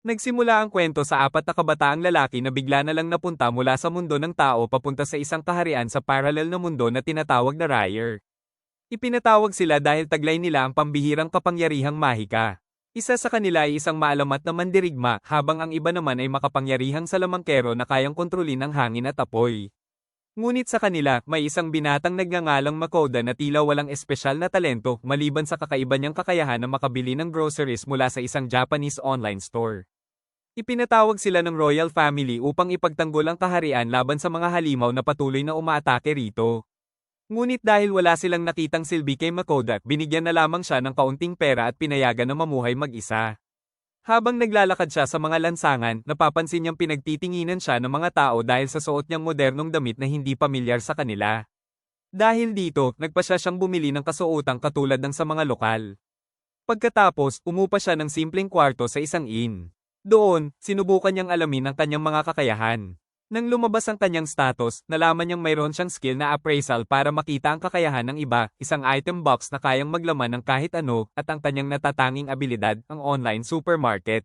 Nagsimula ang kwento sa apat na kabataang lalaki na bigla na lang napunta mula sa mundo ng tao papunta sa isang kaharian sa parallel na mundo na tinatawag na Ryer. Ipinatawag sila dahil taglay nila ang pambihirang kapangyarihang mahika. Isa sa kanila ay isang maalamat na mandirigma, habang ang iba naman ay makapangyarihang salamangkero na kayang kontrolin ang hangin at apoy. Ngunit sa kanila, may isang binatang nagngangalang Makoda na tila walang espesyal na talento maliban sa kakaiba niyang kakayahan na makabili ng groceries mula sa isang Japanese online store. Ipinatawag sila ng royal family upang ipagtanggol ang kaharian laban sa mga halimaw na patuloy na umaatake rito. Ngunit dahil wala silang nakitang silbi kay Makoda, binigyan na lamang siya ng kaunting pera at pinayagan na mamuhay mag-isa. Habang naglalakad siya sa mga lansangan, napapansin niyang pinagtitinginan siya ng mga tao dahil sa suot niyang modernong damit na hindi pamilyar sa kanila. Dahil dito, nagpasya siyang bumili ng kasuotang katulad ng sa mga lokal. Pagkatapos, umupa siya ng simpleng kwarto sa isang inn. Doon, sinubukan niyang alamin ang kanyang mga kakayahan. Nang lumabas ang kanyang status, nalaman niyang mayroon siyang skill na appraisal para makita ang kakayahan ng iba, isang item box na kayang maglaman ng kahit ano, at ang kanyang natatanging abilidad, ang online supermarket.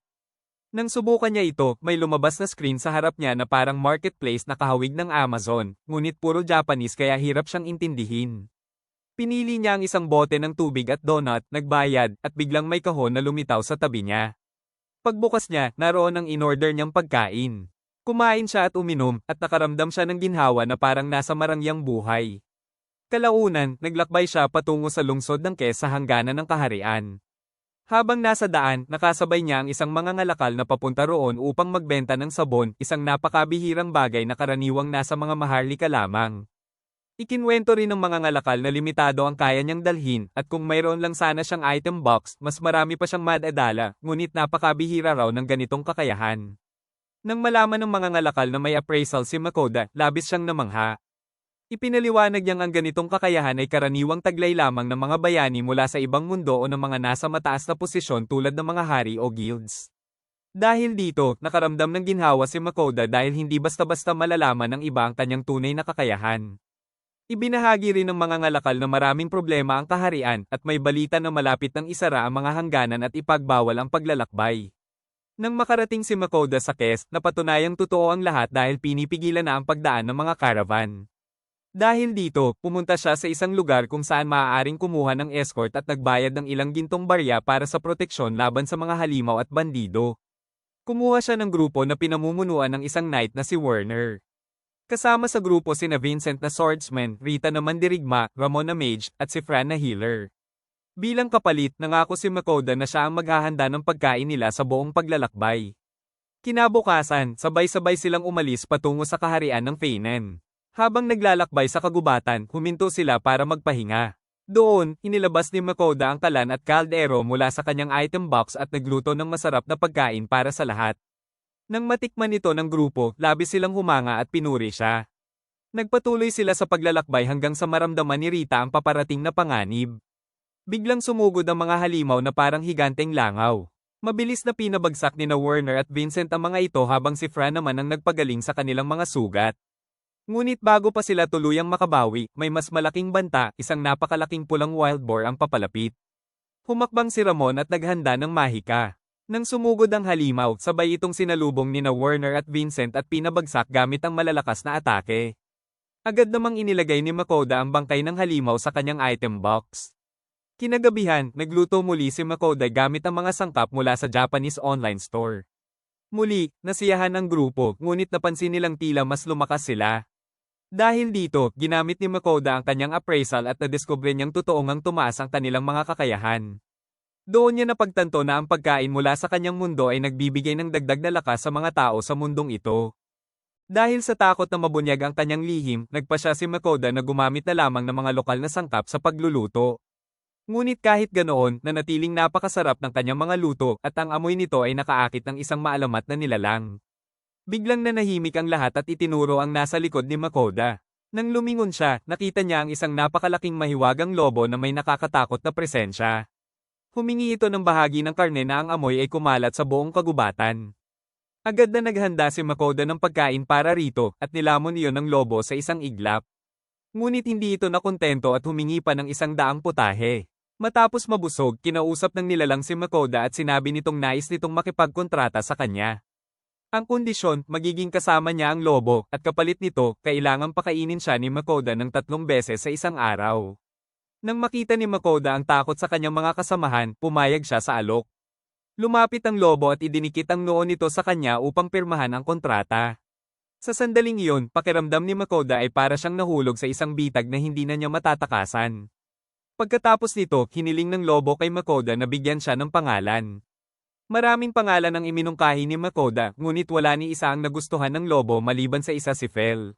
Nang subukan niya ito, may lumabas na screen sa harap niya na parang marketplace na kahawig ng Amazon, ngunit puro Japanese kaya hirap siyang intindihin. Pinili niya ang isang bote ng tubig at donut, nagbayad, at biglang may kahon na lumitaw sa tabi niya. Pagbukas niya, naroon ang in-order niyang pagkain. Kumain siya at uminom, at nakaramdam siya ng ginhawa na parang nasa marangyang buhay. Kalaunan, naglakbay siya patungo sa lungsod ng Quez sa hangganan ng kaharian. Habang nasa daan, nakasabay niya ang isang mangangalakal na papunta roon upang magbenta ng sabon, isang napakabihirang bagay na karaniwang nasa mga maharlika lamang. Ikinwento rin ng mga ngalakal na limitado ang kaya niyang dalhin, at kung mayroon lang sana siyang item box, mas marami pa siyang madadala, ngunit napakabihira raw ng ganitong kakayahan. Nang malaman ng mga ngalakal na may appraisal si Makoda, labis siyang namangha. Ipinaliwanag niyang ang ganitong kakayahan ay karaniwang taglay lamang ng mga bayani mula sa ibang mundo o ng mga nasa mataas na posisyon tulad ng mga hari o guilds. Dahil dito, nakaramdam ng ginhawa si Makoda dahil hindi basta-basta malalaman ng iba ang kanyang tunay na kakayahan. Ibinahagi rin ng mga ngalakal na maraming problema ang kaharian at may balita na malapit nang isara ang mga hangganan at ipagbawal ang paglalakbay. Nang makarating si Makoda sa Quez, napatunayang totoo ang lahat dahil pinipigilan na ang pagdaan ng mga caravan. Dahil dito, pumunta siya sa isang lugar kung saan maaaring kumuha ng escort at nagbayad ng ilang gintong barya para sa proteksyon laban sa mga halimaw at bandido. Kumuha siya ng grupo na pinamumunuan ng isang knight na si Werner. Kasama sa grupo sina Vincent na swordsman, Rita na mandirigma, Ramon na mage, at si Fran na healer. Bilang kapalit, nangako si Makoda na siya ang maghahanda ng pagkain nila sa buong paglalakbay. Kinabukasan, sabay-sabay silang umalis patungo sa kaharian ng Feinan. Habang naglalakbay sa kagubatan, huminto sila para magpahinga. Doon, inilabas ni Makoda ang kalan at kaldero mula sa kanyang item box at nagluto ng masarap na pagkain para sa lahat. Nang matikman ito ng grupo, labis silang humanga at pinuri siya. Nagpatuloy sila sa paglalakbay hanggang sa maramdaman ni Rita ang paparating na panganib. Biglang sumugod ang mga halimaw na parang higanteng langaw. Mabilis na pinabagsak ni Werner at Vincent ang mga ito habang si Fran naman ang nagpagaling sa kanilang mga sugat. Ngunit bago pa sila tuluyang makabawi, may mas malaking banta, isang napakalaking pulang wild boar ang papalapit. Humakbang si Ramon at naghanda ng mahika. Nang sumugod ang halimaw, sabay itong sinalubong ni Werner at Vincent at pinabagsak gamit ang malalakas na atake. Agad namang inilagay ni Makoda ang bangkay ng halimaw sa kanyang item box. Kinagabihan, nagluto muli si Makoda gamit ang mga sangkap mula sa Japanese online store. Muli, nasiyahan ang grupo, ngunit napansin nilang tila mas lumakas sila. Dahil dito, ginamit ni Makoda ang kanyang appraisal at nadiskubre niyang totoong ang tumaas ang kanilang mga kakayahan. Doon niya napagtanto na ang pagkain mula sa kanyang mundo ay nagbibigay ng dagdag na lakas sa mga tao sa mundong ito. Dahil sa takot na mabunyag ang kanyang lihim, nagpasya si Makoda na gumamit na lamang ng mga lokal na sangkap sa pagluluto. Ngunit kahit ganoon, nanatiling napakasarap ng kanyang mga luto at ang amoy nito ay nakaakit ng isang maalamat na nilalang. Biglang nanahimik ang lahat at itinuro ang nasa likod ni Makoda. Nang lumingon siya, nakita niya ang isang napakalaking mahiwagang lobo na may nakakatakot na presensya. Humingi ito ng bahagi ng karne na ang amoy ay kumalat sa buong kagubatan. Agad na naghanda si Makoda ng pagkain para rito at nilamon iyon ng lobo sa isang iglap. Ngunit hindi ito nakontento at humingi pa ng 100 putahe. Matapos mabusog, kinausap ng nilalang si Makoda at sinabi nitong nais nitong makipagkontrata sa kanya. Ang kondisyon, magiging kasama niya ang lobo, at kapalit nito, kailangang pakainin siya ni Makoda ng 3 beses sa isang araw. Nang makita ni Makoda ang takot sa kanyang mga kasamahan, pumayag siya sa alok. Lumapit ang lobo at idinikit ang noo nito sa kanya upang pirmahan ang kontrata. Sa sandaling iyon, pakiramdam ni Makoda ay para siyang nahulog sa isang bitag na hindi na niya matatakasan. Pagkatapos nito, hiniling ng lobo kay Makoda na bigyan siya ng pangalan. Maraming pangalan ang iminungkahi ni Makoda, ngunit wala ni isa ang nagustuhan ng lobo maliban sa isa si Fel.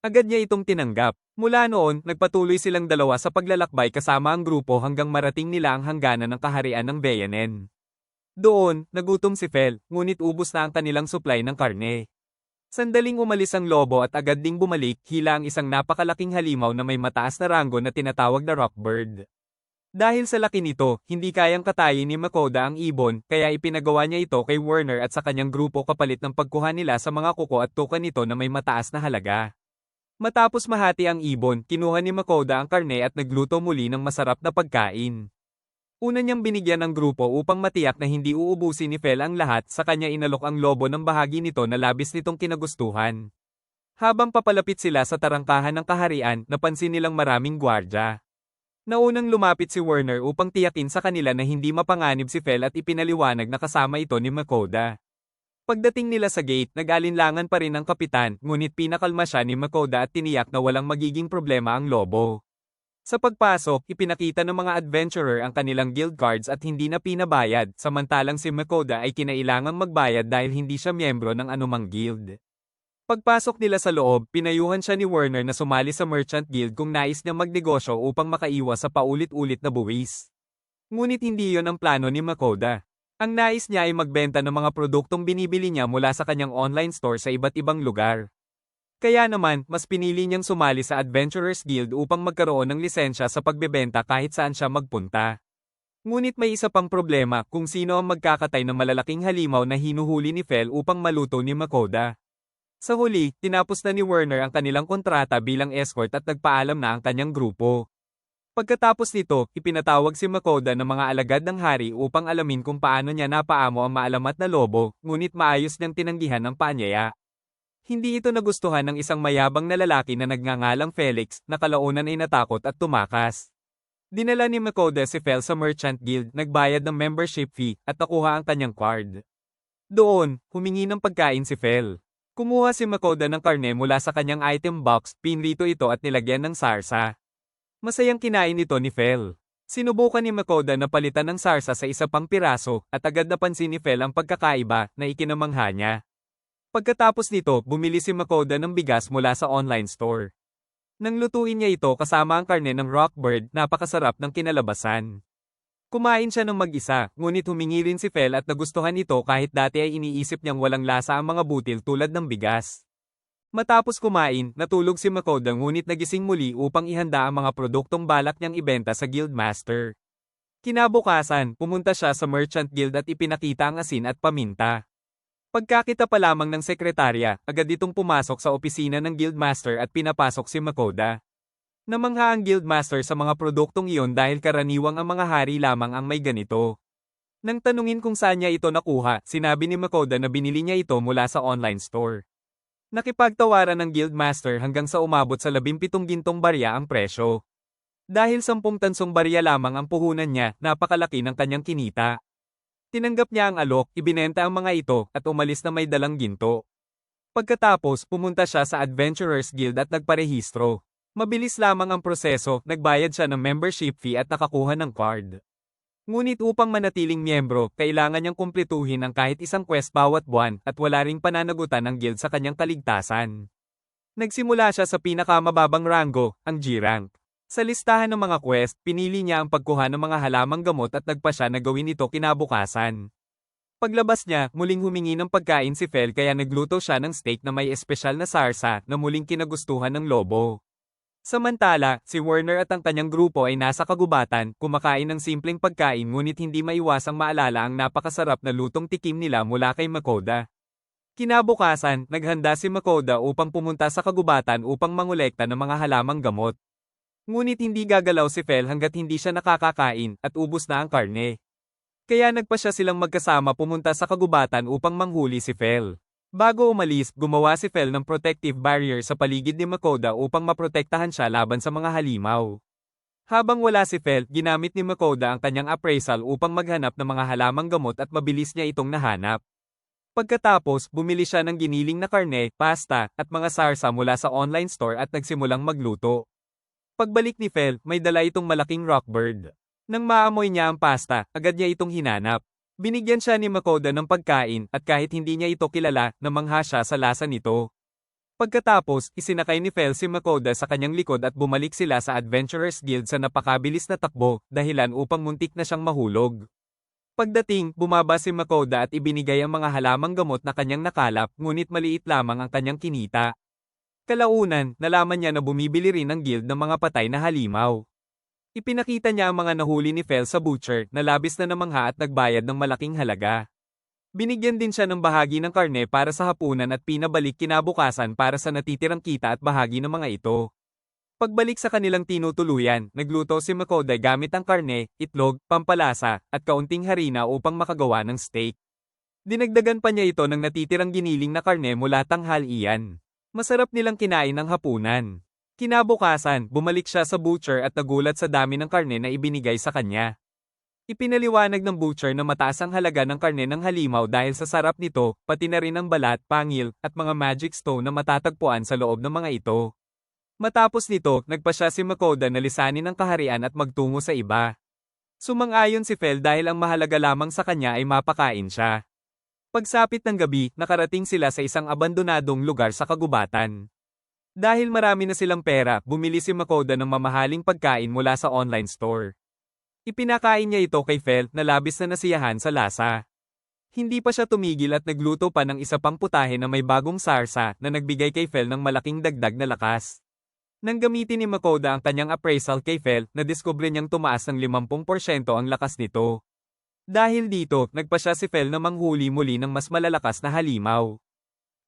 Agad niya itong tinanggap. Mula noon, nagpatuloy silang dalawa sa paglalakbay kasama ang grupo hanggang marating nila ang hangganan ng kaharian ng Bayanen. Doon, nagutom si Fel, ngunit ubos na ang kanilang supply ng karne. Sandaling umalis ang lobo at agad ding bumalik, hila ang isang napakalaking halimaw na may mataas na ranggo na tinatawag na rockbird. Dahil sa laki nito, hindi kayang katayin ni Makoda ang ibon, kaya ipinagawa niya ito kay Werner at sa kanyang grupo kapalit ng pagkuha nila sa mga kuko at tuka nito na may mataas na halaga. Matapos mahati ang ibon, kinuha ni Makoda ang karne at nagluto muli ng masarap na pagkain. Una niyang binigyan ng grupo upang matiyak na hindi uubusin ni Fel ang lahat, sa kanya inalok ang lobo ng bahagi nito na labis nitong kinagustuhan. Habang papalapit sila sa tarangkahan ng kaharian, napansin nilang maraming gwardya. Naunang lumapit si Werner upang tiyakin sa kanila na hindi mapanganib si Fel at ipinaliwanag na kasama ito ni Makoda. Pagdating nila sa gate, nag-alinlangan pa rin ang kapitan, ngunit pinakalma siya ni Makoda at tiniyak na walang magiging problema ang lobo. Sa pagpasok, ipinakita ng mga adventurer ang kanilang guild cards at hindi na pinabayad, samantalang si Makoda ay kinailangang magbayad dahil hindi siya miyembro ng anumang guild. Pagpasok nila sa loob, pinayuhan siya ni Werner na sumali sa Merchant Guild kung nais niya magnegosyo upang makaiwas sa paulit-ulit na buwis. Ngunit hindi iyon ang plano ni Makoda. Ang nais niya ay magbenta ng mga produktong binibili niya mula sa kanyang online store sa iba't ibang lugar. Kaya naman, mas pinili niyang sumali sa Adventurers Guild upang magkaroon ng lisensya sa pagbebenta kahit saan siya magpunta. Ngunit may isa pang problema, kung sino ang magkakatay ng malalaking halimaw na hinuhuli ni Fel upang maluto ni Makoda. Sa huli, tinapos na ni Werner ang kanilang kontrata bilang escort at nagpaalam na ang kanyang grupo. Pagkatapos nito, ipinatawag si Makoda ng mga alagad ng hari upang alamin kung paano niya napaamo ang maalamat na lobo, ngunit maayos niyang tinanggihan ang paanyaya. Hindi ito nagustuhan ng isang mayabang na lalaki na nagngangalang Felix, na kalaunan ay natakot at tumakas. Dinala ni Makoda si Fel sa Merchant Guild, nagbayad ng membership fee, at nakuha ang kanyang card. Doon, humingi ng pagkain si Fel. Kumuha si Makoda ng karne mula sa kanyang item box, pinrito ito at nilagyan ng sarsa. Masayang kinain ito ni Fel. Sinubukan ni Makoda na palitan ng sarsa sa isa pang piraso, at agad napansin ni Fel ang pagkakaiba na ikinamangha niya. Pagkatapos nito, bumili si Makoda ng bigas mula sa online store. Nang lutuin niya ito kasama ang karne ng rockbird, napakasarap ng kinalabasan. Kumain siya ng mag-isa, ngunit humingi rin si Fel at nagustuhan ito kahit dati ay iniisip niyang walang lasa ang mga butil tulad ng bigas. Matapos kumain, natulog si Makoda ngunit nagising muli upang ihanda ang mga produktong balak niyang ibenta sa Guildmaster. Kinabukasan, pumunta siya sa Merchant Guild at ipinakita ang asin at paminta. Pagkakita pa lamang ng sekretarya, agad itong pumasok sa opisina ng Guildmaster at pinapasok si Makoda. Namangha ang Guildmaster sa mga produktong iyon dahil karaniwang ang mga hari lamang ang may ganito. Nang tanungin kung saan niya ito nakuha, sinabi ni Makoda na binili niya ito mula sa online store. Nakipagtawaran ng Guildmaster hanggang sa umabot sa 17 gintong barya ang presyo. Dahil 10 tansong barya lamang ang puhunan niya, napakalaki ng kanyang kinita. Tinanggap niya ang alok, ibinenta ang mga ito, at umalis na may dalang ginto. Pagkatapos, pumunta siya sa Adventurers Guild at nagparehistro. Mabilis lamang ang proseso, nagbayad siya ng membership fee at nakakuha ng card. Ngunit upang manatiling miyembro, kailangan niyang kumpletuhin ang kahit isang quest bawat buwan, at wala ring pananagutan ng guild sa kanyang kaligtasan. Nagsimula siya sa pinakamababang rango, ang G-rank. Sa listahan ng mga quest, pinili niya ang pagkuha ng mga halamang gamot at nagpa siya na gawin ito kinabukasan. Paglabas niya, muling humingi ng pagkain si Fel kaya nagluto siya ng steak na may espesyal na sarsa na muling kinagustuhan ng lobo. Samantala, si Werner at ang kanyang grupo ay nasa kagubatan, kumakain ng simpleng pagkain ngunit hindi maiwasang maalala ang napakasarap na lutong tikim nila mula kay Makoda. Kinabukasan, naghanda si Makoda upang pumunta sa kagubatan upang mangolekta ng mga halamang gamot. Ngunit hindi gagalaw si Fel hanggat hindi siya nakakakain at ubos na ang karne. Kaya nagpasya silang magkasama pumunta sa kagubatan upang manghuli si Fel. Bago umalis, gumawa si Fel ng protective barrier sa paligid ni Makoda upang maprotektahan siya laban sa mga halimaw. Habang wala si Fel, ginamit ni Makoda ang kanyang appraisal upang maghanap ng mga halamang gamot at mabilis niya itong nahanap. Pagkatapos, bumili siya ng giniling na karne, pasta, at mga sarsa mula sa online store at nagsimulang magluto. Pagbalik ni Fel, may dala itong malaking rockbird. Nang maamoy niya ang pasta, agad niya itong hinanap. Binigyan siya ni Makoda ng pagkain at kahit hindi niya ito kilala, namangha siya sa lasa nito. Pagkatapos, isinakay ni Fel si Makoda sa kanyang likod at bumalik sila sa Adventurers Guild sa napakabilis na takbo, dahilan upang muntik na siyang mahulog. Pagdating, bumaba si Makoda at ibinigay ang mga halamang gamot na kanyang nakalap, ngunit maliit lamang ang kanyang kinita. Kalaunan, nalaman niya na bumibili rin ang guild ng mga patay na halimaw. Ipinakita niya ang mga nahuli ni Fel sa butcher na labis na namangha at nagbayad ng malaking halaga. Binigyan din siya ng bahagi ng karne para sa hapunan at pinabalik kinabukasan para sa natitirang kita at bahagi ng mga ito. Pagbalik sa kanilang tinutuluyan, nagluto si Makoda gamit ang karne, itlog, pampalasa, at kaunting harina upang makagawa ng steak. Dinagdagan pa niya ito ng natitirang giniling na karne mula tanghalian. Masarap nilang kinain ng hapunan. Kinabukasan, bumalik siya sa butcher at nagulat sa dami ng karne na ibinigay sa kanya. Ipinaliwanag ng butcher na mataas ang halaga ng karne ng halimaw dahil sa sarap nito, pati na rin ang balat, pangil, at mga magic stone na matatagpuan sa loob ng mga ito. Matapos nito, nagpasya si Makoda na lisanin ang kaharian at magtungo sa iba. Sumang-ayon si Fel dahil ang mahalaga lamang sa kanya ay mapakain siya. Pagsapit ng gabi, nakarating sila sa isang abandonadong lugar sa kagubatan. Dahil marami na silang pera, bumili si Makoda ng mamahaling pagkain mula sa online store. Ipinakain niya ito kay Fel na labis na nasiyahan sa lasa. Hindi pa siya tumigil at nagluto pa ng isa pang putahe na may bagong sarsa na nagbigay kay Fel ng malaking dagdag na lakas. Nang gamitin ni Makoda ang kanyang appraisal kay Fel, nadiskubre niyang tumaas ng 50% ang lakas nito. Dahil dito, nagpasya si Fel na manghuli muli ng mas malalakas na halimaw.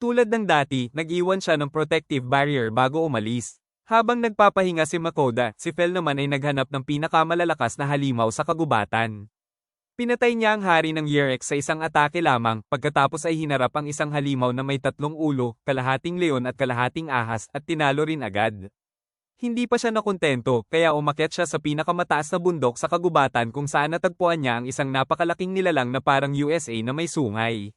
Tulad ng dati, nag-iwan siya ng protective barrier bago umalis. Habang nagpapahinga si Makoda, si Fel naman ay naghanap ng pinakamalalakas na halimaw sa kagubatan. Pinatay niya ang hari ng Yerex sa isang atake lamang, pagkatapos ay hinarap ang isang halimaw na may 3 ulo, kalahating leon at kalahating ahas at tinalo rin agad. Hindi pa siya nakontento, kaya umakyat siya sa pinakamataas na bundok sa kagubatan kung saan natagpuan niya ang isang napakalaking nilalang na parang USA na may sungay.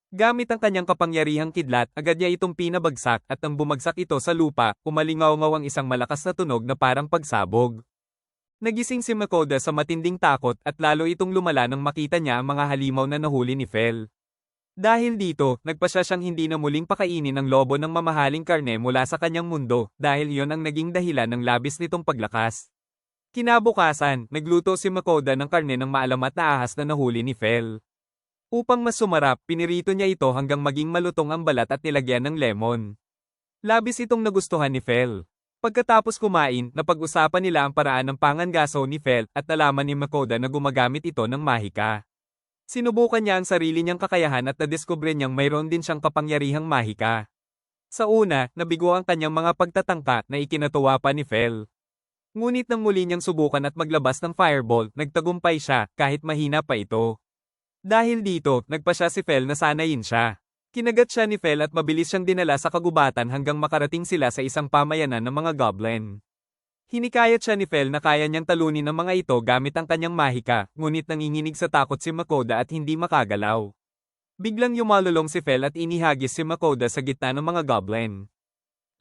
Gamit ang kanyang kapangyarihang kidlat, agad niya itong pinabagsak at nang bumagsak ito sa lupa, umalingaw-ngaw ang isang malakas na tunog na parang pagsabog. Nagising si Makoda sa matinding takot at lalo itong lumala nang makita niya ang mga halimaw na nahuli ni Fel. Dahil dito, nagpasya siyang hindi na muling pakainin ng lobo ng mamahaling karne mula sa kanyang mundo dahil iyon ang naging dahilan ng labis nitong paglakas. Kinabukasan, nagluto si Makoda ng karne ng maalamat na ahas na nahuli ni Fel. Upang mas sumarap, pinirito niya ito hanggang maging malutong ang balat at nilagyan ng lemon. Labis itong nagustuhan ni Fel. Pagkatapos kumain, napag-usapan nila ang paraan ng pangangaso ni Fel at nalaman ni Makoda na gumagamit ito ng mahika. Sinubukan niya ang sarili niyang kakayahan at nadiskubre niyang mayroon din siyang kapangyarihang mahika. Sa una, nabigo ang kanyang mga pagtatangka na ikinatuwa pa ni Fel. Ngunit nang muli niyang subukan at maglabas ng fireball, nagtagumpay siya kahit mahina pa ito. Dahil dito, nagpasya si Fel na sanayin siya. Kinagat siya ni Fel at mabilis siyang dinala sa kagubatan hanggang makarating sila sa isang pamayanan ng mga goblin. Hinikayat siya ni Fel na kaya niyang talunin ang mga ito gamit ang kanyang mahika, ngunit nanginginig sa takot si Makoda at hindi makagalaw. Biglang yumalulong si Fel at inihagis si Makoda sa gitna ng mga goblin.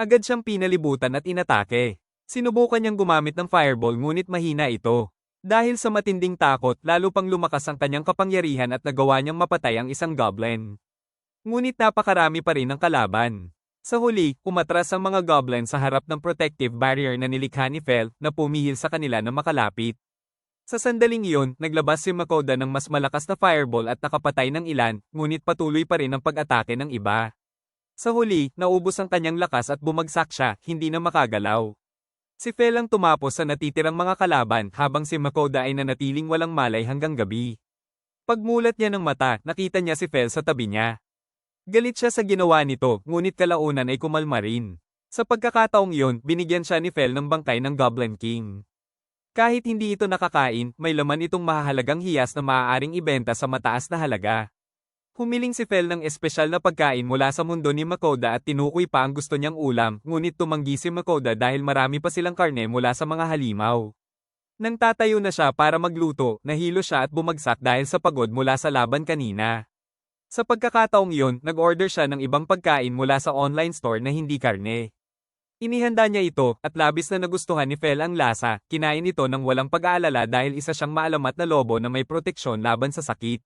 Agad siyang pinalibutan at inatake. Sinubukan niyang gumamit ng fireball ngunit mahina ito. Dahil sa matinding takot, lalo pang lumakas ang kanyang kapangyarihan at nagawa niyang mapatay ang isang goblin. Ngunit napakarami pa rin ang kalaban. Sa huli, umatras ang mga goblin sa harap ng protective barrier na nilikha ni Fel na pumihil sa kanila na makalapit. Sa sandaling iyon, naglabas si Makoda ng mas malakas na fireball at nakapatay ng ilan, ngunit patuloy pa rin ang pag-atake ng iba. Sa huli, naubos ang kanyang lakas at bumagsak siya, hindi na makagalaw. Si Fel ang tumapos sa natitirang mga kalaban habang si Makoda ay nanatiling walang malay hanggang gabi. Pagmulat niya ng mata, nakita niya si Fel sa tabi niya. Galit siya sa ginawa nito, ngunit kalaunan ay kumalma rin. Sa pagkakataong iyon, binigyan siya ni Fel ng bangkay ng Goblin King. Kahit hindi ito nakakain, may laman itong mahahalagang hiyas na maaaring ibenta sa mataas na halaga. Humiling si Fel ng espesyal na pagkain mula sa mundo ni Makoda at tinukoy pa ang gusto niyang ulam, ngunit tumanggi si Makoda dahil marami pa silang karne mula sa mga halimaw. Nang tatayo na siya para magluto, nahilo siya at bumagsak dahil sa pagod mula sa laban kanina. Sa pagkakataong iyon, nag-order siya ng ibang pagkain mula sa online store na hindi karne. Inihanda niya ito, at labis na nagustuhan ni Fel ang lasa, kinain ito ng walang pag-aalala dahil isa siyang maalamat na lobo na may proteksyon laban sa sakit.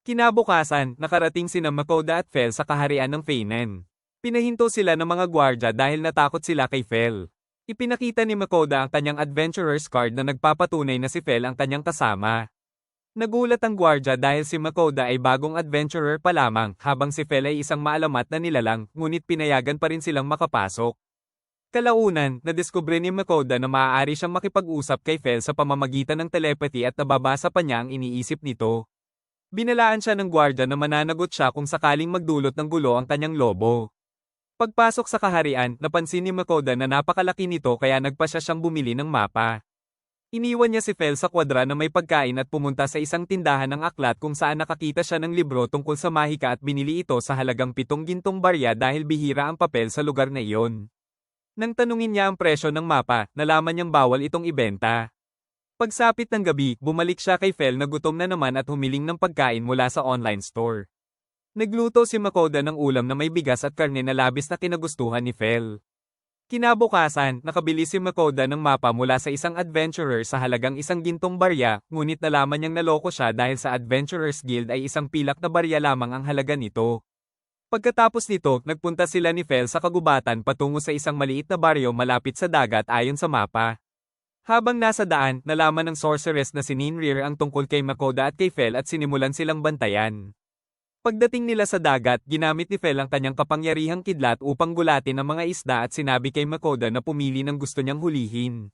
Kinabukasan, nakarating sina Makoda at Fel sa kaharian ng Feynen. Pinahinto sila ng mga gwardya dahil natakot sila kay Fel. Ipinakita ni Makoda ang kanyang adventurer's card na nagpapatunay na si Fel ang kanyang kasama. Nagulat ang gwardya dahil si Makoda ay bagong adventurer pa lamang, habang si Fel ay isang maalamat na nilalang, ngunit pinayagan pa rin silang makapasok. Kalaunan, nadiskubre ni Makoda na maaari siyang makipag-usap kay Fel sa pamamagitan ng telepathy at nababasa pa niya ang iniisip nito. Binalaan siya ng gwardya na mananagot siya kung sakaling magdulot ng gulo ang kanyang lobo. Pagpasok sa kaharian, napansin ni Makoda na napakalaki nito kaya nagpasya siyang bumili ng mapa. Iniwan niya si Fel sa kwadra na may pagkain at pumunta sa isang tindahan ng aklat kung saan nakakita siya ng libro tungkol sa mahika at binili ito sa halagang 7 gintong barya dahil bihira ang papel sa lugar na iyon. Nang tanungin niya ang presyo ng mapa, nalaman niyang bawal itong ibenta. Pagsapit ng gabi, bumalik siya kay Fel na gutom na naman at humiling ng pagkain mula sa online store. Nagluto si Makoda ng ulam na may bigas at karne na labis na kinagustuhan ni Fel. Kinabukasan, nakabili si Makoda ng mapa mula sa isang adventurer sa halagang 1 gintong barya, ngunit nalaman niyang naloko siya dahil sa Adventurers Guild ay isang pilak na barya lamang ang halaga nito. Pagkatapos nito, nagpunta sila ni Fel sa kagubatan patungo sa isang maliit na baryo malapit sa dagat ayon sa mapa. Habang nasa daan, nalaman ng sorceress na si Ninrir ang tungkol kay Makoda at kay Fel at sinimulan silang bantayan. Pagdating nila sa dagat, ginamit ni Fel ang kanyang kapangyarihang kidlat upang gulatin ang mga isda at sinabi kay Makoda na pumili ng gusto niyang hulihin.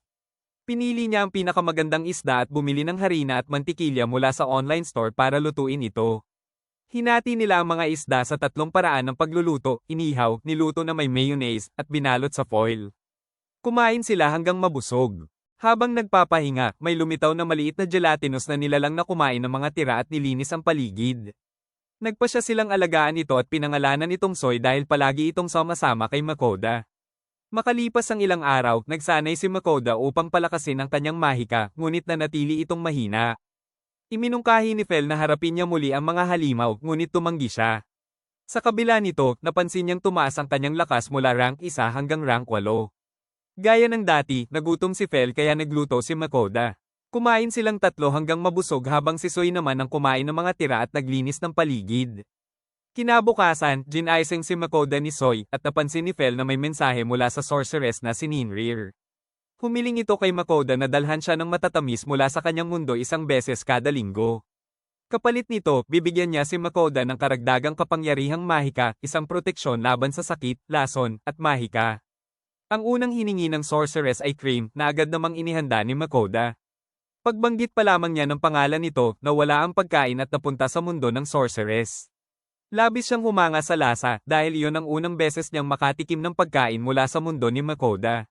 Pinili niya ang pinakamagandang isda at bumili ng harina at mantikilya mula sa online store para lutuin ito. Hinati nila ang mga isda sa 3 paraan ng pagluluto, inihaw, niluto na may mayonnaise, at binalot sa foil. Kumain sila hanggang mabusog. Habang nagpapahinga, may lumitaw na maliit na gelatinous na nilalang na kumain ng mga tira at nilinis ang paligid. Nagpasya silang alagaan ito at pinangalanan itong Soy dahil palagi itong sama-sama kay Makoda. Makalipas ang ilang araw, nagsanay si Makoda upang palakasin ang kanyang mahika, ngunit nanatili itong mahina. Iminungkahi ni Fel na harapin niya muli ang mga halimaw, ngunit tumanggi siya. Sa kabila nito, napansin niyang tumaas ang kanyang lakas mula rank 1 hanggang rank 8. Gaya ng dati, nagutom si Fel kaya nagluto si Makoda. Kumain silang 3 hanggang mabusog habang si Soy naman ang kumain ng mga tira at naglinis ng paligid. Kinabukasan, ginaising si Makoda ni Soy at napansin ni Fel na may mensahe mula sa sorceress na si Ninrir. Humiling ito kay Makoda na dalhan siya ng matatamis mula sa kanyang mundo 1 beses kada linggo. Kapalit nito, bibigyan niya si Makoda ng karagdagang kapangyarihang mahika, isang proteksyon laban sa sakit, lason, at mahika. Ang unang hiningi ng sorceress ay cream na agad namang inihanda ni Makoda. Pagbanggit pa lamang niya ng pangalan nito, nawala ang pagkain at napunta sa mundo ng sorceress. Labis siyang humanga sa lasa dahil iyon ang unang beses niyang makatikim ng pagkain mula sa mundo ni Makoda.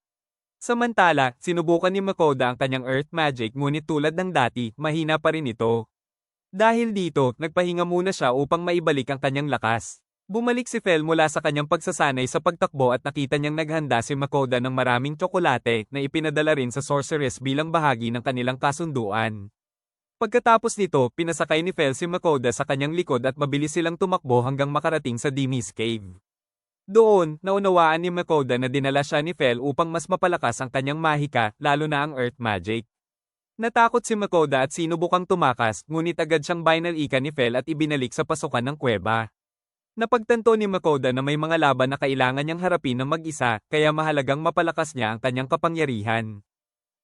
Samantala, sinubukan ni Makoda ang kanyang earth magic ngunit tulad ng dati, mahina pa rin ito. Dahil dito, nagpahinga muna siya upang maibalik ang kanyang lakas. Bumalik si Fel mula sa kanyang pagsasanay sa pagtakbo at nakita niyang naghanda si Makoda ng maraming tsokolate na ipinadala rin sa sorceress bilang bahagi ng kanilang kasunduan. Pagkatapos nito, pinasakay ni Fel si Makoda sa kanyang likod at mabilis silang tumakbo hanggang makarating sa Dimmy's Cave. Doon, naunawaan ni Makoda na dinala siya ni Fel upang mas mapalakas ang kanyang mahika, lalo na ang earth magic. Natakot si Makoda at sinubukang tumakas, ngunit agad siyang binalikan ni Fel at ibinalik sa pasukan ng kuweba. Napagtanto ni Makoda na may mga laban na kailangan niyang harapin ng mag-isa, kaya mahalagang mapalakas niya ang kanyang kapangyarihan.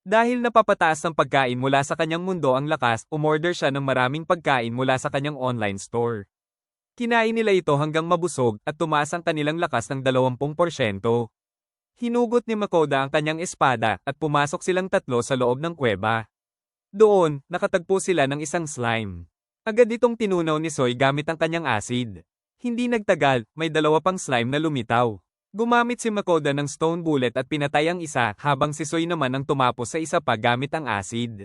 Dahil napapataas ng pagkain mula sa kanyang mundo ang lakas, umorder siya ng maraming pagkain mula sa kanyang online store. Kinain nila ito hanggang mabusog at tumaas ang kanilang lakas ng 20%. Hinugot ni Makoda ang kanyang espada at pumasok silang 3 sa loob ng kuweba. Doon, nakatagpo sila ng isang slime. Agad itong tinunaw ni Soy gamit ang kanyang acid. Hindi nagtagal, may 2 pang slime na lumitaw. Gumamit si Makoda ng stone bullet at pinatay ang isa, habang si Soy naman ang tumapos sa isa pa gamit ang acid.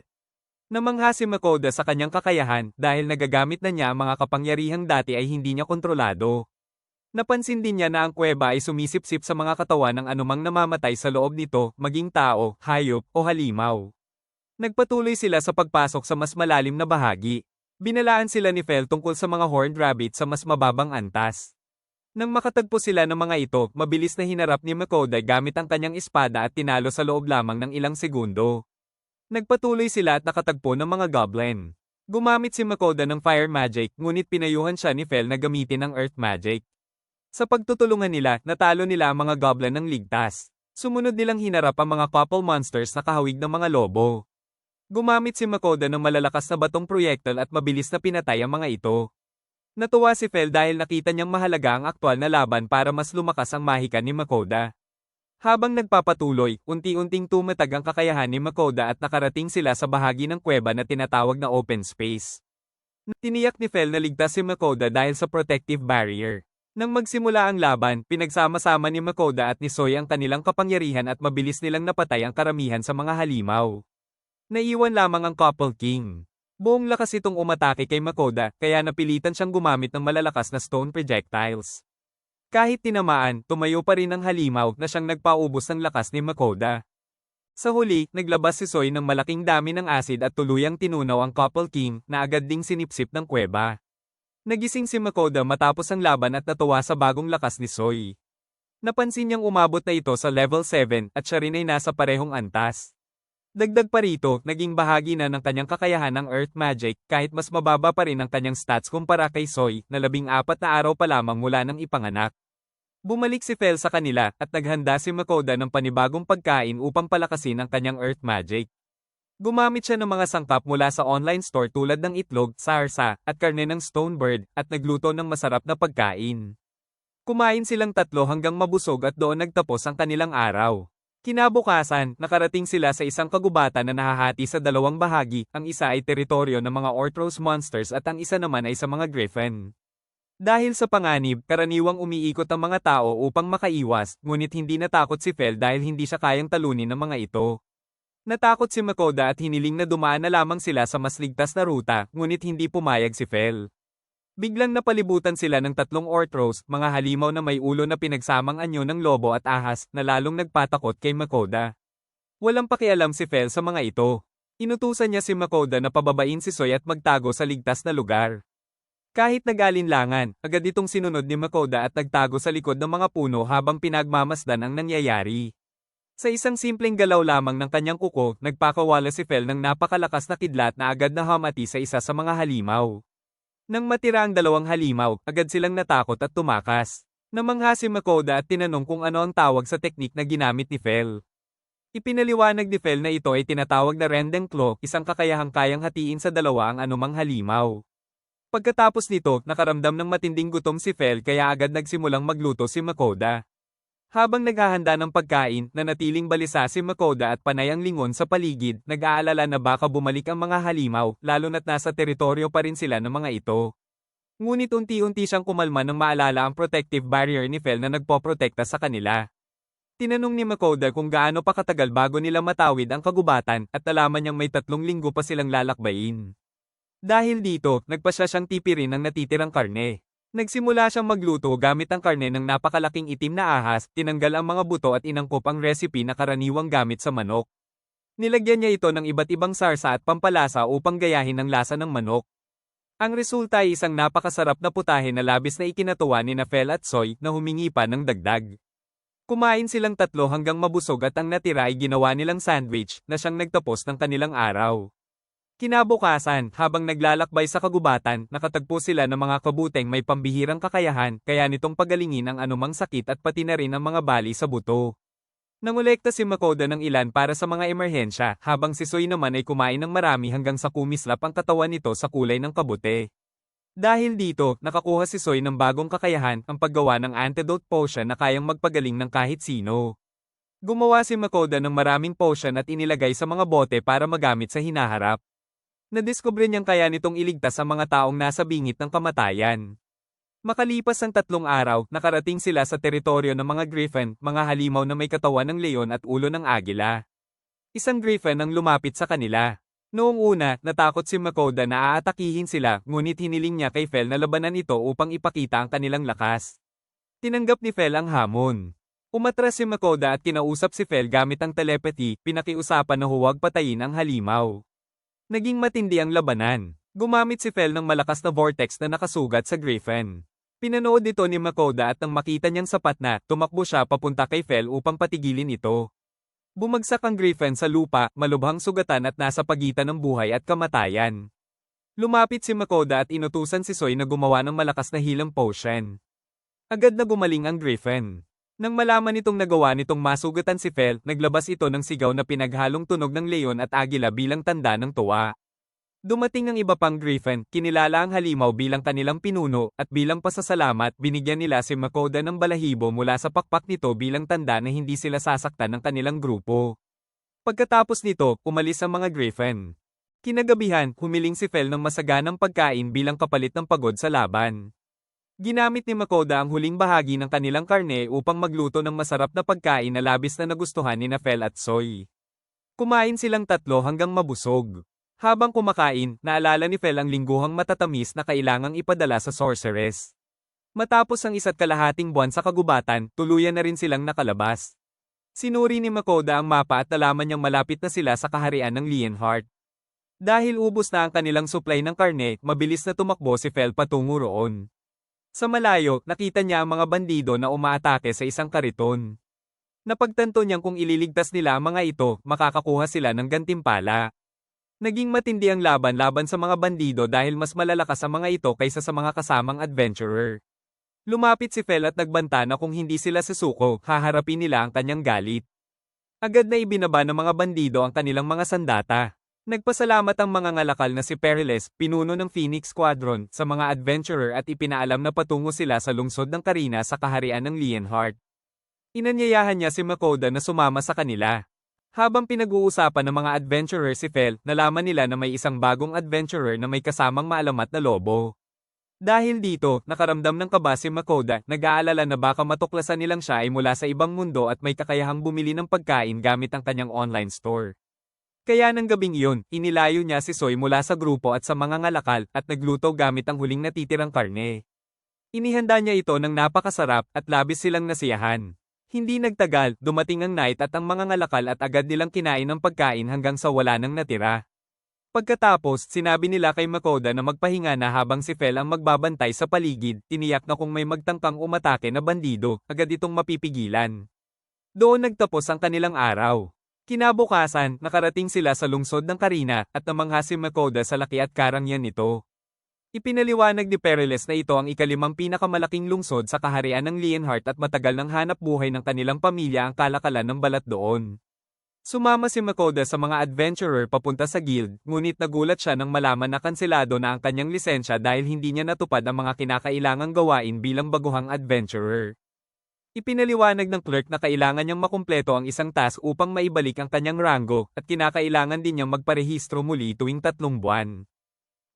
Namangha si Makoda sa kanyang kakayahan dahil nagagamit na niya ang mga kapangyarihang dati ay hindi niya kontrolado. Napansin din niya na ang kuweba ay sumisipsip sa mga katawan ng anumang namamatay sa loob nito, maging tao, hayop, o halimaw. Nagpatuloy sila sa pagpasok sa mas malalim na bahagi. Binalaan sila ni Fel tungkol sa mga horned rabbit sa mas mababang antas. Nang makatagpo sila ng mga ito, mabilis na hinarap ni Makoda gamit ang kanyang espada at tinalo sa loob lamang ng ilang segundo. Nagpatuloy sila at nakatagpo ng mga goblin. Gumamit si Makoda ng fire magic, ngunit pinayuhan siya ni Fel na gamitin ang earth magic. Sa pagtutulungan nila, natalo nila ang mga goblin ng ligtas. Sumunod nilang hinarap ang mga couple monsters na kahawig ng mga lobo. Gumamit si Makoda ng malalakas na batong proyektil at mabilis na pinatay ang mga ito. Natuwa si Fel dahil nakita niyang mahalaga ang aktwal na laban para mas lumakas ang mahika ni Makoda. Habang nagpapatuloy, unti-unting tumatag ang kakayahan ni Makoda at nakarating sila sa bahagi ng kuweba na tinatawag na open space. Tiniyak ni Fel na ligtas si Makoda dahil sa protective barrier. Nang magsimula ang laban, pinagsama-sama ni Makoda at ni Soy ang kanilang kapangyarihan at mabilis nilang napatay ang karamihan sa mga halimaw. Naiwan lamang ang Couple King. Buong lakas itong umatake kay Makoda, kaya napilitan siyang gumamit ng malalakas na stone projectiles. Kahit tinamaan, tumayo pa rin ang halimaw na siyang nagpaubos ng lakas ni Makoda. Sa huli, naglabas si Soy ng malaking dami ng acid at tuluyang tinunaw ang Couple King na agad ding sinipsip ng kuweba. Nagising si Makoda matapos ang laban at natuwa sa bagong lakas ni Soy. Napansin niyang umabot na ito sa level 7 at siya rin ay nasa parehong antas. Dagdag pa rito, naging bahagi na ng kanyang kakayahan ng earth magic kahit mas mababa pa rin ang kanyang stats kumpara kay Soy na 14 na araw pa lamang mula nang ipanganak. Bumalik si Fel sa kanila at naghanda si Makoda ng panibagong pagkain upang palakasin ang kanyang earth magic. Gumamit siya ng mga sangkap mula sa online store tulad ng itlog, sarsa, at karne ng stone bird at nagluto ng masarap na pagkain. Kumain silang tatlo hanggang mabusog at doon nagtapos ang kanilang araw. Kinabukasan, nakarating sila sa isang kagubatan na nahahati sa dalawang bahagi, ang isa ay teritoryo ng mga Orthros monsters at ang isa naman ay sa mga griffin. Dahil sa panganib, karaniwang umiikot ang mga tao upang makaiwas, ngunit hindi natakot si Fel dahil hindi siya kayang talunin ng mga ito. Natakot si Makoda at hiniling na dumaan na lamang sila sa mas ligtas na ruta, ngunit hindi pumayag si Fel. Biglang napalibutan sila ng tatlong Orthros, mga halimaw na may ulo na pinagsamang anyo ng lobo at ahas, na lalong nagpatakot kay Makoda. Walang pakialam si Fel sa mga ito. Inutusan niya si Makoda na pababain si Soy at magtago sa ligtas na lugar. Kahit nag-alinlangan, agad itong sinunod ni Makoda at nagtago sa likod ng mga puno habang pinagmamasdan ang nangyayari. Sa isang simpleng galaw lamang ng kanyang kuko, nagpakawala si Fel ng napakalakas na kidlat na agad na hamati sa isa sa mga halimaw. Nang matira ang dalawang halimaw, agad silang natakot at tumakas. Namangha si Makoda at tinanong kung ano ang tawag sa teknik na ginamit ni Fel. Ipinaliwanag ni Fel na ito ay tinatawag na Rending Claw, isang kakayahang kayang hatiin sa dalawa ang anumang halimaw. Pagkatapos nito, nakaramdam ng matinding gutom si Fel kaya agad nagsimulang magluto si Makoda. Habang naghahanda ng pagkain, nanatiling balisa si Makoda at panay ang lingon sa paligid, nag-aalala na baka bumalik ang mga halimaw, lalo na't nasa teritoryo pa rin sila ng mga ito. Ngunit unti-unti siyang kumalma nang maalala ang protective barrier ni Fel na nagpoprotekta sa kanila. Tinanong ni Makoda kung gaano pa katagal bago nila matawid ang kagubatan at nalaman niyang may 3 linggo pa silang lalakbayin. Dahil dito, nagpasya siyang tipirin ang natitirang karne. Nagsimula siyang magluto gamit ang karne ng napakalaking itim na ahas, tinanggal ang mga buto at inangkop ang recipe na karaniwang gamit sa manok. Nilagyan niya ito ng iba't ibang sarsa at pampalasa upang gayahin ang lasa ng manok. Ang resulta ay isang napakasarap na putahe na labis na ikinatuwa ni Fel at Soy na humingi pa ng dagdag. Kumain silang tatlo hanggang mabusog at ang natira ay ginawa nilang sandwich na siyang nagtapos ng kanilang araw. Kinabukasan, habang naglalakbay sa kagubatan, nakatagpo sila ng mga kabuteng may pambihirang kakayahan, kaya nitong pagalingin ang anumang sakit at pati na rin ang mga bali sa buto. Nangolekta si Makoda ng ilan para sa mga emerhensya, habang si Soy naman ay kumain ng marami hanggang sa kumislap ang katawan nito sa kulay ng kabute. Dahil dito, nakakuha si Soy ng bagong kakayahan, ang paggawa ng antidote potion na kayang magpagaling ng kahit sino. Gumawa si Makoda ng maraming potion at inilagay sa mga bote para magamit sa hinaharap. Nadiskubre niyang kaya nitong iligtas ang mga taong nasa bingit ng kamatayan. Makalipas ang 3 araw, nakarating sila sa teritoryo ng mga griffin, mga halimaw na may katawan ng leon at ulo ng agila. Isang griffin ang lumapit sa kanila. Noong una, natakot si Makoda na aatakihin sila, ngunit hiniling niya kay Fel na labanan ito upang ipakita ang kanilang lakas. Tinanggap ni Fel ang hamon. Umatras si Makoda at kinausap si Fel gamit ang telepathy, pinakiusapan na huwag patayin ang halimaw. Naging matindi ang labanan. Gumamit si Fel ng malakas na vortex na nakasugat sa griffin. Pinanood ito ni Makoda at nang makita niyang sapat na, tumakbo siya papunta kay Fel upang patigilin ito. Bumagsak ang griffin sa lupa, malubhang sugatan at nasa pagitan ng buhay at kamatayan. Lumapit si Makoda at inutusan si Soy na gumawa ng malakas na healing potion. Agad na gumaling ang griffin. Nang malaman nitong nagawa nitong masugatan si Fel, naglabas ito ng sigaw na pinaghalong tunog ng leon at agila bilang tanda ng tuwa. Dumating ang iba pang griffin, kinilala ang halimaw bilang kanilang pinuno, at bilang pasasalamat, binigyan nila si Makoda ng balahibo mula sa pakpak nito bilang tanda na hindi sila sasaktan ng kanilang grupo. Pagkatapos nito, umalis ang mga griffin. Kinagabihan, humiling si Fel ng masaganang pagkain bilang kapalit ng pagod sa laban. Ginamit ni Makoda ang huling bahagi ng kanilang karne upang magluto ng masarap na pagkain na labis na nagustuhan ni Fel at Soy. Kumain silang tatlo hanggang mabusog. Habang kumakain, naalala ni Fel ang lingguhang matatamis na kailangang ipadala sa sorceress. Matapos ang 1.5 buwan sa kagubatan, tuluyan na rin silang nakalabas. Sinuri ni Makoda ang mapa at nalaman niyang malapit na sila sa kaharian ng Leonheart. Dahil ubos na ang kanilang supply ng karne, mabilis na tumakbo si Fel patungo roon. Sa malayo, nakita niya ang mga bandido na umaatake sa isang kariton. Napagtanto niyang kung ililigtas nila ang mga ito, makakakuha sila ng gantimpala. Naging matindi ang laban sa mga bandido dahil mas malalakas ang mga ito kaysa sa mga kasamang adventurer. Lumapit si Fel at nagbanta na kung hindi sila susuko, haharapin nila ang kanyang galit. Agad na ibinaba ng mga bandido ang kanilang mga sandata. Nagpasalamat ang mga ngalakal na si Periles, pinuno ng Phoenix Squadron, sa mga adventurer at ipinaalam na patungo sila sa lungsod ng Carina sa kaharian ng Leonheart. Inanyayahan niya si Makoda na sumama sa kanila. Habang pinag-uusapan ng mga adventurer si Fel, nalaman nila na may isang bagong adventurer na may kasamang maalamat na lobo. Dahil dito, nakaramdam ng kaba si Makoda, nag-aalala na baka matuklasan nilang siya ay mula sa ibang mundo at may kakayahang bumili ng pagkain gamit ang kanyang online store. Kaya ng gabing iyon, inilayo niya si Soy mula sa grupo at sa mga ngalakal at nagluto gamit ang huling natitirang karne. Inihanda niya ito ng napakasarap at labis silang nasiyahan. Hindi nagtagal, dumating ang night at ang mga ngalakal at agad nilang kinain ang pagkain hanggang sa wala nang natira. Pagkatapos, sinabi nila kay Makoda na magpahinga na habang si Fel ang magbabantay sa paligid, tiniyak na kung may magtangkang umatake na bandido, agad itong mapipigilan. Doon nagtapos ang kanilang araw. Kinabukasan, nakarating sila sa lungsod ng Carina at namangha si Makoda sa laki at karangyan nito. Ipinaliwanag ni Periles na ito ang ikalimang pinakamalaking lungsod sa kaharian ng Leonheart at matagal ng hanap buhay ng kanilang pamilya ang kalakalan ng balat doon. Sumama si Makoda sa mga adventurer papunta sa guild, ngunit nagulat siya nang malaman na kanselado na ang kanyang lisensya dahil hindi niya natupad ang mga kinakailangang gawain bilang baguhang adventurer. Ipinaliwanag ng clerk na kailangan niyang makumpleto ang isang task upang maibalik ang kanyang rango at kinakailangan din niyang magparehistro muli tuwing 3 buwan.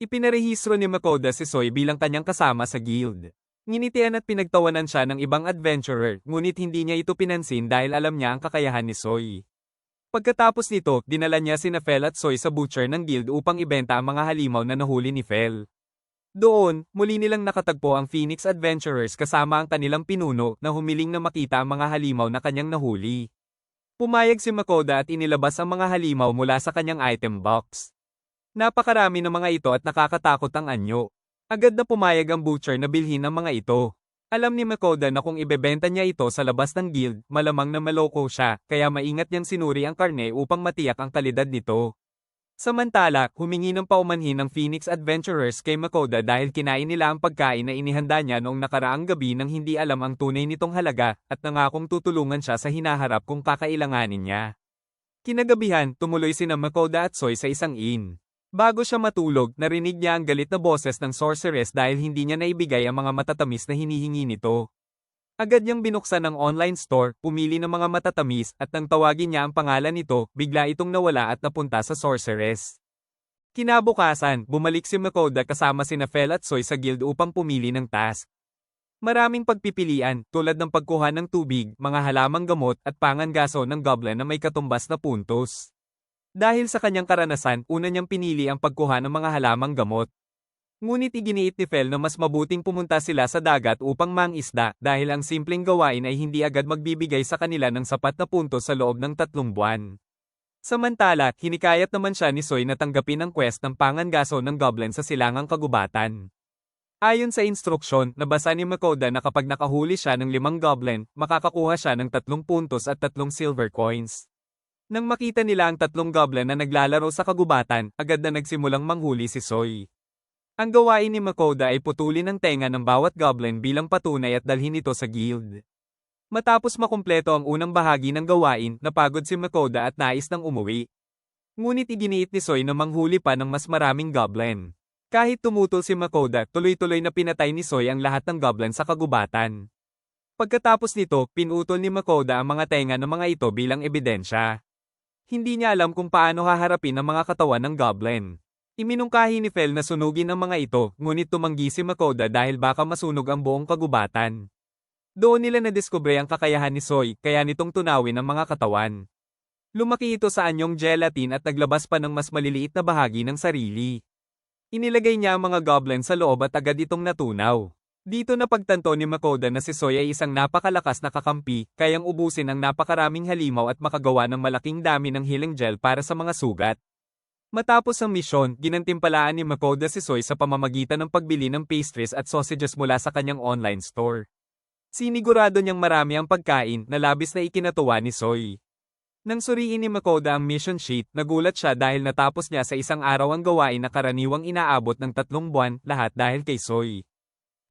Ipinarehistro ni Makoda si Soy bilang kanyang kasama sa guild. Nginitian at pinagtawanan siya ng ibang adventurer, ngunit hindi niya ito pinansin dahil alam niya ang kakayahan ni Soy. Pagkatapos nito, dinala niya sina Fel at Soy sa butcher ng guild upang ibenta ang mga halimaw na nahuli ni Fel. Doon, muli nilang nakatagpo ang Phoenix Adventurers kasama ang kanilang pinuno na humiling na makita ang mga halimaw na kanyang nahuli. Pumayag si Makoda at inilabas ang mga halimaw mula sa kanyang item box. Napakarami ng mga ito at nakakatakot ang anyo. Agad na pumayag ang butcher na bilhin ang mga ito. Alam ni Makoda na kung ibebenta niya ito sa labas ng guild, malamang na maloko siya, kaya maingat niyang sinuri ang karne upang matiyak ang kalidad nito. Samantala, humingi ng paumanhin ng Phoenix Adventurers kay Makoda dahil kinain nila ang pagkain na inihanda niya noong nakaraang gabi nang hindi alam ang tunay nitong halaga at nangakong tutulungan siya sa hinaharap kung kakailanganin niya. Kinagabihan, tumuloy sina Makoda at Soy sa isang inn. Bago siya matulog, narinig niya ang galit na boses ng sorceress dahil hindi niya naibigay ang mga matatamis na hinihingi nito. Agad niyang binuksan ang online store, pumili ng mga matatamis, at nang tawagin niya ang pangalan nito, bigla itong nawala at napunta sa sorceress. Kinabukasan, bumalik si Makoda kasama sina Fel at Soy sa guild upang pumili ng task. Maraming pagpipilian, tulad ng pagkuha ng tubig, mga halamang gamot, at pangangaso ng goblin na may katumbas na puntos. Dahil sa kanyang karanasan, una niyang pinili ang pagkuha ng mga halamang gamot. Ngunit iginiit ni Fel na mas mabuting pumunta sila sa dagat upang mangisda dahil ang simpleng gawain ay hindi agad magbibigay sa kanila ng sapat na puntos sa loob ng 3 buwan. Samantala, hinikayat naman siya ni Soy na tanggapin ang quest ng pangangaso ng goblin sa silangang kagubatan. Ayon sa instruksyon, nabasa ni Makoda na kapag nakahuli siya ng 5 goblin, makakakuha siya ng 3 puntos at 3 silver coins. Nang makita nila ang 3 goblin na naglalaro sa kagubatan, agad na nagsimulang manghuli si Soy. Ang gawain ni Makoda ay putulin ang tenga ng bawat goblin bilang patunay at dalhin ito sa guild. Matapos makumpleto ang unang bahagi ng gawain, napagod si Makoda at nais nang umuwi. Ngunit iginiit ni Soy na manghuli pa ng mas maraming goblin. Kahit tumutol si Makoda, tuloy-tuloy na pinatay ni Soy ang lahat ng goblin sa kagubatan. Pagkatapos nito, pinutol ni Makoda ang mga tenga ng mga ito bilang ebidensya. Hindi niya alam kung paano haharapin ang mga katawan ng goblin. Iminungkahi ni Fel na sunugin ang mga ito, ngunit tumanggi si Makoda dahil baka masunog ang buong kagubatan. Doon nila nadiskubre ang kakayahan ni Soy, kaya nitong tunawin ang mga katawan. Lumaki ito sa anyong gelatin at naglabas pa ng mas maliliit na bahagi ng sarili. Inilagay niya ang mga goblin sa loob at agad itong natunaw. Dito napagtanto ni Makoda na si Soy ay isang napakalakas na kakampi, kayang ubusin ang napakaraming halimaw at makagawa ng malaking dami ng healing gel para sa mga sugat. Matapos ang misyon, ginantimpalaan ni Makoda si Soy sa pamamagitan ng pagbili ng pastries at sausages mula sa kanyang online store. Sinigurado niyang marami ang pagkain na labis na ikinatuwa ni Soy. Nang suriin ni Makoda ang mission sheet, nagulat siya dahil natapos niya sa isang araw ang gawain na karaniwang inaabot ng 3 buwan, lahat dahil kay Soy.